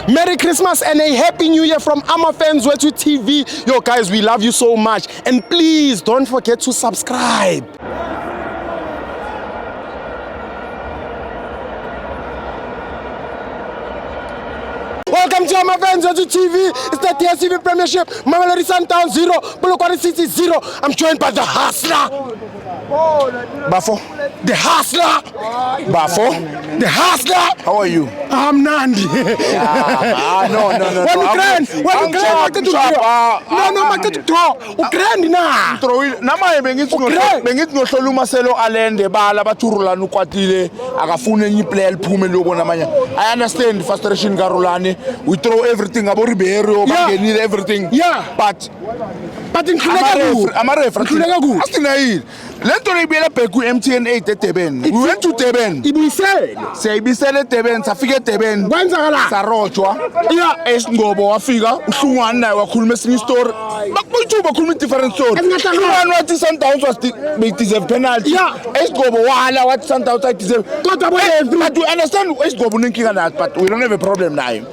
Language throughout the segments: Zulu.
Merry Christmas and a Happy New Year from FANS Wethu TV. Yo guys, we love you so much. And please don't forget to subscribe. Welcome to FANS Wethu TV. It's the TSTV Premiership. Mamelodi Sundowns 0, Polokwane City 0. I'm joined by the hustler. Bafo. The hustler. Bafo. The hustler. How are you? I'm Nandi. No. When Ukraine to talk. No, to talk. Ukraine na. Nama bengithi ngohlola uMaselo Alende bala bathurulana ukwatile akafuna enye player liphume lobona manje. I understand frustration ka Rhulani. We throw everything abo Ribeiro bangenile everything. Yeah. But Ngikhuleka ku. Asinayile. Lento libela bheku MTN8 eDurban. We went to Durban. Ibuyisele. Siyibisele eDurban, safika eDurban. Kwenzakala. Sarojwa. Yeah, eSingcobo wafika, uhlungwana naye wakhuluma esinye story. Bakhuluma different story. Uhlungwana wathi Sundowns was they deserve penalty. Yeah. eSingcobo wala wathi Sundowns I deserve. But we understand eSingcobo unenkinga nathi, but we don't have a problem naye.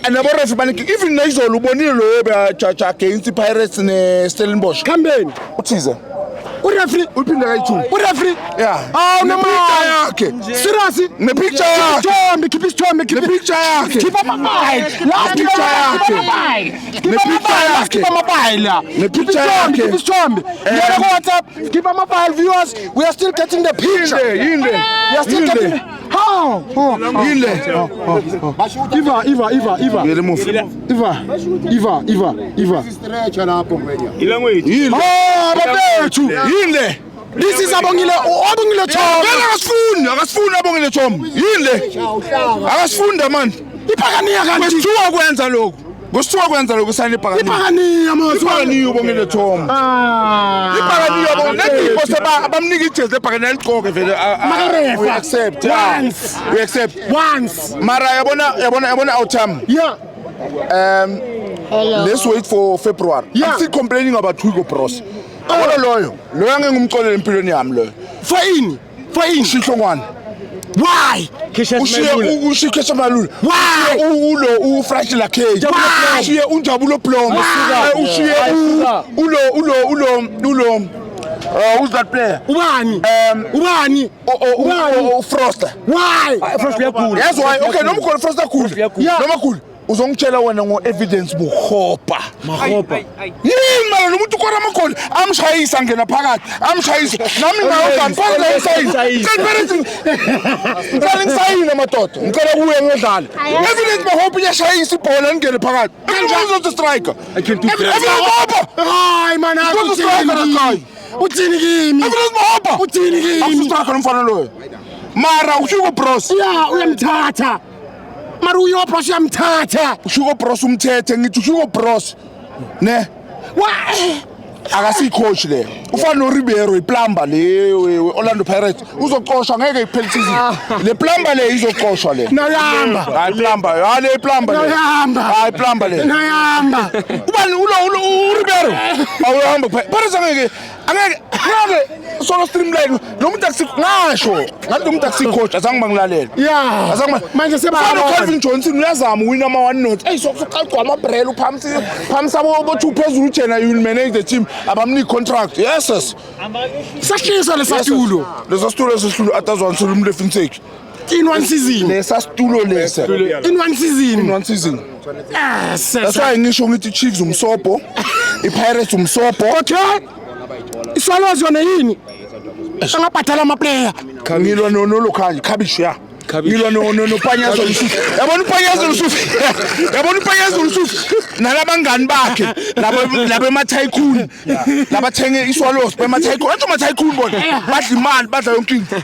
And abo ref baniki even nayizolo ubonile lo bejaja against Pirates ne Stellenbosch. Campaign. Uthize. Referee, referee. Yeah. Oh, no yake. Seriously? Ne picture yake. Keep his picture yake. Keep up my mobile. Last picture yake. Keep up my mobile. Keep up my mobile. Ne picture yake. Keep his chombi. WhatsApp. Keep up my mobile viewers. We are still getting the picture. Yinde. We are still getting. How? Yinde. Iva. Get move. Iva. Yinde. Oh, babethu. Yinde. This is abongile Chom. Akasifuni abongile Chom. Yinde. Akasifunda man. Iphakaniya kanti. Kusithiwa kwenza lokho. Kusithiwa kwenza lokho sani iphakaniya. Iphakaniya manje. Iphakaniya ubongile Chom. Iphakaniya ubongile. Nethi bose abamnika ijezi ephakaniya liqoke vele. We accept. We accept. Once. Mara yabona outcome. Yeah. Let's wait for February. Yeah. I'm still complaining about Hugo Bros. Abona loyo angeke ngumxolele empilweni yami loyo. For in. Shihlongwana. Why? Ushikesha malulu. Why? Ulo Frashila Cage. Ushiye unjabulo Plomo. Ushiye ulo who's that player? Ubani. Froster. Why? Froster cool. That's why. Okay, no more Froster cool. No cool. Uzongitshela wena ngo evidence buhopa. Yini manje umuntu ukora amakholi amshayisa ngena phakathi. Amshayisa. Nami ngayo ngaphandle esayini. Ngicela ngisayine madoda. Ngicela kuye ngedlala. Evidence buhopa iyashayisa ibhola ngene phakathi. Uzothi striker. I can do that. Hayi man uthini kimi? Evidence buhopa. Uthini kimi? Amstraka nomfana loyo. Mara uShugo Bros. Yeah, uyamthatha. Mara uyopros yamthatha. uShugo Bros umthethe ngithi uShugo Bros. Ne? Why? Akasi coach le. Ufana no Ribeiro iplumber le Orlando Pirates. Uzoqoshwa ngeke iphele season. Le plumber le izoqoshwa le. Nayamba. Hayi plumber. Hayi le plumber le. Nayamba. Hayi plumber le. Nayamba. Ubani ulo Ribeiro. Awuhamba Pirates angeke solo streamline. Lo muntu akusingasho. Ngathi umuntu akusicoach azange bangilalela. Yeah. Azange manje sebona Calvin Johnson uyazama win ama 1 note. Hey sokuqaqwa amabrel uphamsa bo 2 phezulu ujena you will manage the team. Abamni contract. Yes. Sahlisa lesatulo. Leso stulo sesihlulu atazwanisela umlefinseki. In one season. Lesa stulo lesa. In one season. Yes. That's why ngisho ngithi Chiefs umsopo. iPirates umsopo. Okay. Iswalozi yona yini? Angabhatala ama player. Khangilwa nolokhanje khabishu ya. Ngilwa no Panyazo Lusufu. Yabona uPanyazo Lusufu. Nalabangani bakhe labo emaTycoon. Labathenga iswalozi bemaTycoon. Athi amaTycoon bona badla imali badla yonke into.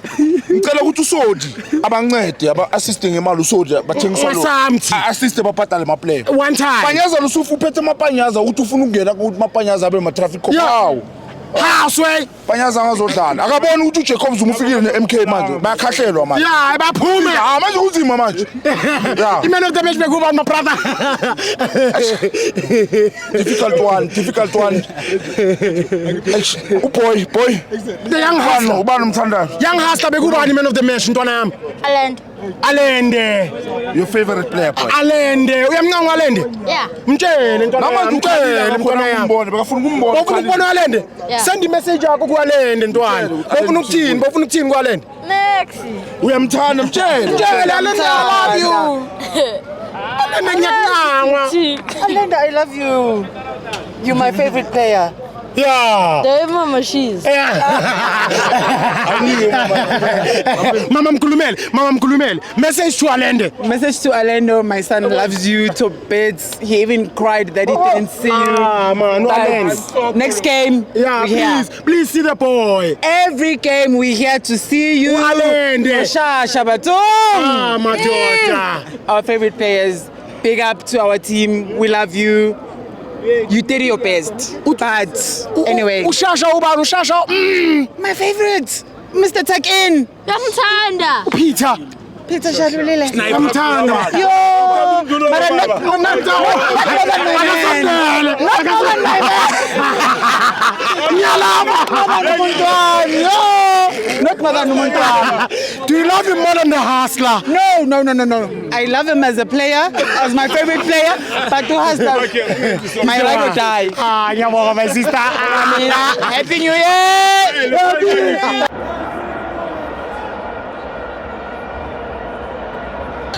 Ngicela ukuthi uSodi abancede aba-assisting ngemali uSodi bathenga iswalozi. Assist babhadale ama player. One time. Panyazo Lusufu uphethe amapanyaza ukuthi ufuna ukungena ukuthi amapanyaza abe ma-traffic cop. Haswe Panyaza ngazodlala. Akabona ukuthi uJacob Zuma ufikile neMK manje. Bayakhahlelwa manje. Yeah, baphume. Manje uzima manje. Yeah. Man of the match bekuba my brother. Difficult one. Boy. The young hustler. Ubani umthandayo? Young hustler bekuba man of the match ntwana yami. Talent. Alende. Your favorite player, boy. Alende. Uyamncanga Alende? Yeah. Mtshele ntwana yami. Mtshele ntwana yami. Bakafuna ukumbona. Bofuna ukubona Alende? Yeah. Send i-message yakho kuAlende ntwana. Bofuna ukuthini? Bofuna ukuthini kuAlende? Next. Uyamthanda mtshele. Mtshele Alende, I love you. Alende ngiyakuncanga. Alenda, I love you. You're my favorite player. Yeah. The mama she's. Mama mkhulumele. Message to Alende. Message to Alendo, my son loves you to bits. He even cried that he didn't see you. Ah, man, no But Alende. next game, Yeah, we here. please see the boy. Every game we here to see you. Alende. Shasha Batum. Ah, my daughter. Our favorite players. Big up to our team. We love you. You did your best. But anyway, Ushasha ubani ushasha. my favorite, Mr. Takin. Yamthanda. Peter. Peter Shadulile. Yamthanda. Yo, but I'm not not Do you love him more than the hustler? No. I love him as a player, as my favorite player, but who has my ride or die. Ah, my sister. Happy New Year!